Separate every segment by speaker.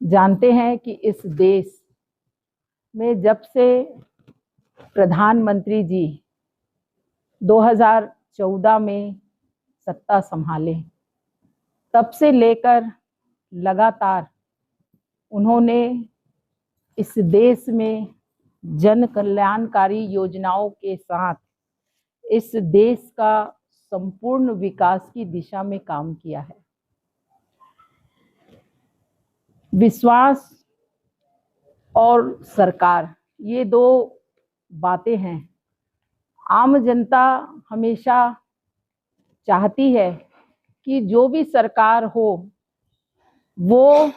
Speaker 1: जानते हैं कि इस देश में जब से प्रधानमंत्री जी 2014 में सत्ता संभाले, तब से लेकर लगातार उन्होंने इस देश में जन कल्याणकारी योजनाओं के साथ इस देश का संपूर्ण विकास की दिशा में काम किया है। विश्वास और सरकार, ये दो बातें हैं। आम जनता हमेशा चाहती है कि जो भी सरकार हो वो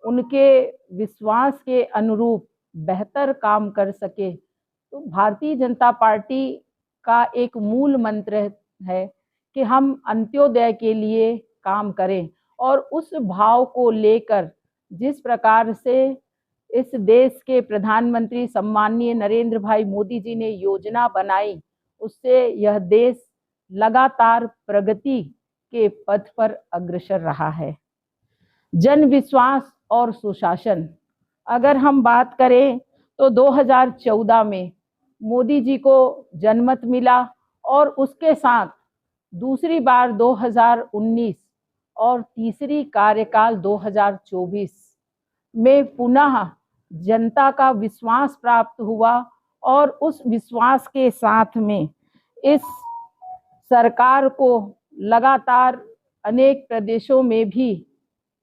Speaker 1: उनके विश्वास के अनुरूप बेहतर काम कर सके। तो भारतीय जनता पार्टी का एक मूल मंत्र है कि हम अंत्योदय के लिए काम करें, और उस भाव को लेकर जिस प्रकार से इस देश के प्रधानमंत्री सम्माननीय नरेंद्र भाई मोदी जी ने योजना बनाई, उससे यह देश लगातार प्रगति के पथ पर अग्रसर रहा है। जन विश्वास और सुशासन, अगर हम बात करें तो 2014 में मोदी जी को जनमत मिला, और उसके साथ दूसरी बार 2019 और तीसरी कार्यकाल 2024 में पुनः जनता का विश्वास प्राप्त हुआ, और उस विश्वास के साथ में इस सरकार को लगातार अनेक प्रदेशों में भी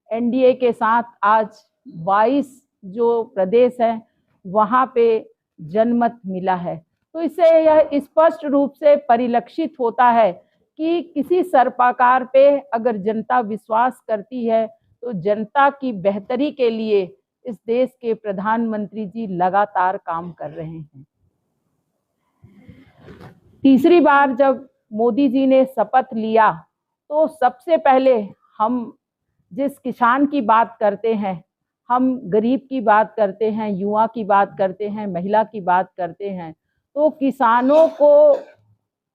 Speaker 1: एनडीए के साथ आज 22 जो प्रदेश हैं वहाँ पे जनमत मिला है। तो इससे यह स्पष्ट रूप से परिलक्षित होता है कि किसी सरकार पे अगर जनता विश्वास करती है तो जनता की बेहतरी के लिए इस देश के प्रधानमंत्री जी लगातार काम कर रहे हैं। तीसरी बार जब मोदी जी ने शपथ लिया तो सबसे पहले हम जिस किसान की बात करते हैं, हम गरीब की बात करते हैं, युवा की बात करते हैं, महिला की बात करते हैं, तो किसानों को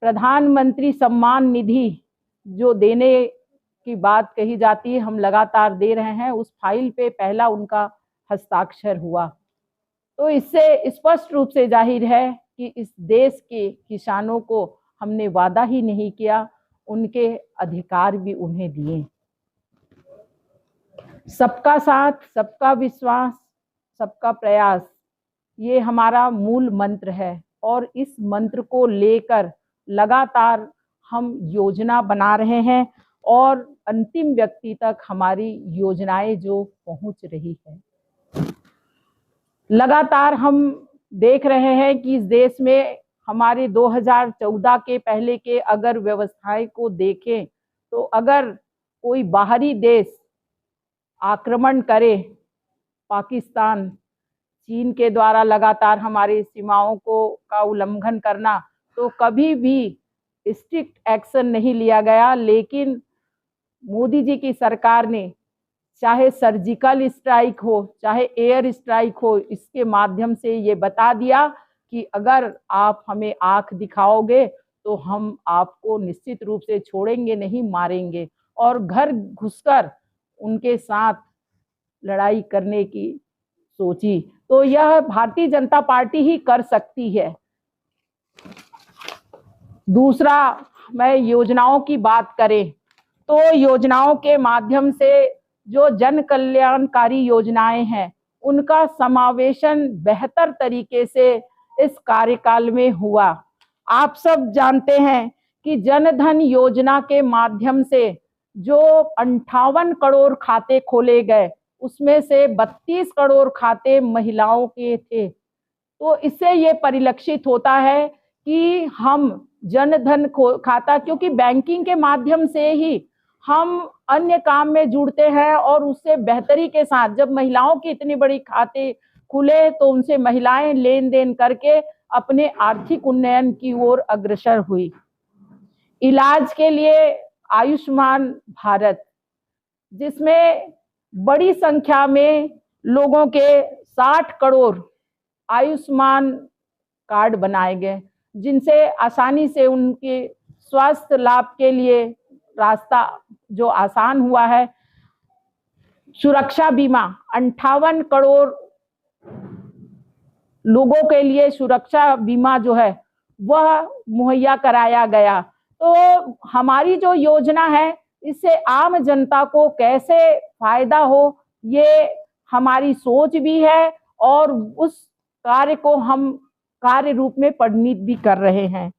Speaker 1: प्रधानमंत्री सम्मान निधि जो देने की बात कही जाती है, हम लगातार दे रहे हैं। उस फाइल पे पहला उनका हस्ताक्षर हुआ। तो इससे स्पष्ट रूप से जाहिर है कि इस देश के किसानों को हमने वादा ही नहीं किया, उनके अधिकार भी उन्हें दिए। सबका साथ, सबका विश्वास, सबका प्रयास, ये हमारा मूल मंत्र है, और इस मंत्र को लेकर लगातार हम योजना बना रहे हैं, और अंतिम व्यक्ति तक हमारी योजनाएं जो पहुंच रही है। लगातार हम देख रहे हैं कि इस देश में हमारे 2014 के पहले के अगर व्यवस्थाएं को देखें तो अगर कोई बाहरी देश आक्रमण करे, पाकिस्तान, चीन के द्वारा लगातार हमारी सीमाओं का उल्लंघन करना, तो कभी भी स्ट्रिक्ट एक्शन नहीं लिया गया। लेकिन मोदी जी की सरकार ने चाहे सर्जिकल स्ट्राइक हो, चाहे एयर स्ट्राइक हो, इसके माध्यम से ये बता दिया कि अगर आप हमें आंख दिखाओगे तो हम आपको निश्चित रूप से छोड़ेंगे नहीं, मारेंगे। और घर घुसकर उनके साथ लड़ाई करने की सोची। तो यह भारतीय जनता पार्टी ही कर सकती है। दूसरा, मैं योजनाओं की बात करें तो योजनाओं के माध्यम से जो जन कल्याणकारी योजनाएं हैं उनका समावेशन बेहतर तरीके से इस कार्यकाल में हुआ। आप सब जानते हैं कि जन धन योजना के माध्यम से जो 58 करोड़ खाते खोले गए, उसमें से 32 करोड़ खाते महिलाओं के थे। तो इससे ये परिलक्षित होता है कि हम जन धन खाता, क्योंकि बैंकिंग के माध्यम से ही हम अन्य काम में जुड़ते हैं, और उससे बेहतरी के साथ जब महिलाओं की इतनी बड़ी खाते खुले तो उनसे महिलाएं लेन देन करके अपने आर्थिक उन्नयन की ओर अग्रसर हुई। इलाज के लिए आयुष्मान भारत, जिसमें बड़ी संख्या में लोगों के 60 करोड़ आयुष्मान कार्ड बनाए गए, जिनसे आसानी से उनके स्वास्थ्य लाभ के लिए रास्ता जो आसान हुआ है। सुरक्षा बीमा 58 करोड़ लोगों के लिए सुरक्षा बीमा जो है वह मुहैया कराया गया। तो हमारी जो योजना है इससे आम जनता को कैसे फायदा हो, ये हमारी सोच भी है और उस कार्य को हम कार्य रूप में परिणित भी कर रहे हैं।